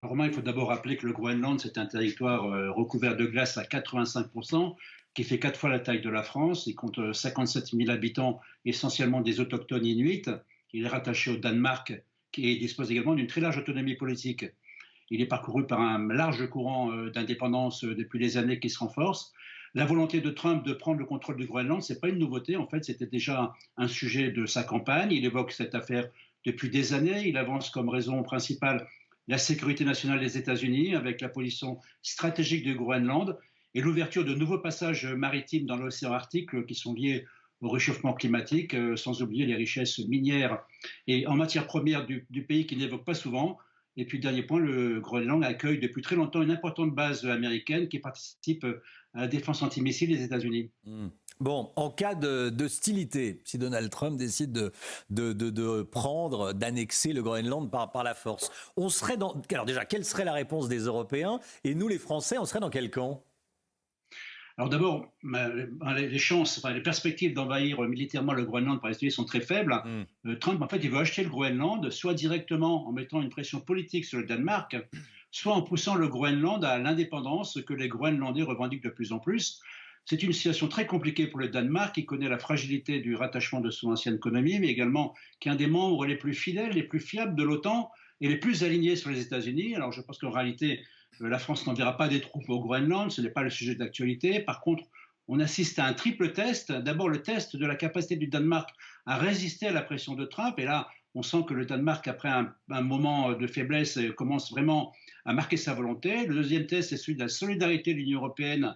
Romain, il faut d'abord rappeler que le Groenland, c'est un territoire recouvert de glace à 85%, qui fait 4 fois la taille de la France. Il compte 57 000 habitants, essentiellement des autochtones inuits. Il est rattaché au Danemark, qui dispose également d'une très large autonomie politique. Il est parcouru par un large courant d'indépendance depuis des années qui se renforce. La volonté de Trump de prendre le contrôle du Groenland, ce n'est pas une nouveauté. En fait, c'était déjà un sujet de sa campagne. Il évoque cette affaire depuis des années. Il avance comme raison principale la sécurité nationale des États-Unis avec la position stratégique du Groenland et l'ouverture de nouveaux passages maritimes dans l'océan Arctique qui sont liés au réchauffement climatique, sans oublier les richesses minières et en matières premières du pays qu'il n'évoque pas souvent. Et puis, dernier point, le Groenland accueille depuis très longtemps une importante base américaine qui participe à la défense antimissile des États-Unis. Bon, en cas d'hostilité, si Donald Trump décide de prendre, d'annexer le Groenland par la force, on serait dans... Alors déjà, quelle serait la réponse des Européens? Et nous, les Français, on serait dans quel camp? Alors d'abord, les chances, enfin, les perspectives d'envahir militairement le Groenland par les États-Unis sont très faibles. Hmm. Trump, en fait, il veut acheter le Groenland, soit directement en mettant une pression politique sur le Danemark, soit en poussant le Groenland à l'indépendance que les Groenlandais revendiquent de plus en plus. C'est une situation très compliquée pour le Danemark, qui connaît la fragilité du rattachement de son ancienne économie, mais également qui est un des membres les plus fidèles, les plus fiables de l'OTAN et les plus alignés sur les États-Unis. Alors je pense qu'en réalité, la France n'enverra pas des troupes au Groenland, ce n'est pas le sujet d'actualité. Par contre, on assiste à un triple test. D'abord, le test de la capacité du Danemark à résister à la pression de Trump. Et là, on sent que le Danemark, après un moment de faiblesse, commence vraiment à marquer sa volonté. Le deuxième test, c'est celui de la solidarité de l'Union européenne,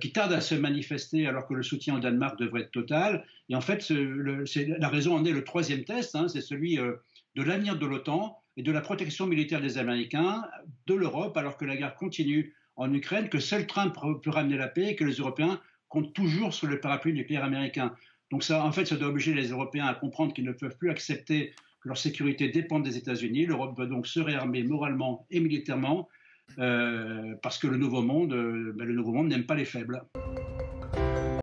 qui tarde à se manifester alors que le soutien au Danemark devrait être total. Et en fait, la raison en est le troisième test, c'est celui de l'avenir de l'OTAN et de la protection militaire des Américains, de l'Europe, alors que la guerre continue en Ukraine, que seul Trump peut ramener la paix et que les Européens comptent toujours sur le parapluie nucléaire américain. Donc ça, en fait, ça doit obliger les Européens à comprendre qu'ils ne peuvent plus accepter que leur sécurité dépende des États-Unis. L'Europe doit donc se réarmer moralement et militairement parce que le nouveau monde n'aime pas les faibles.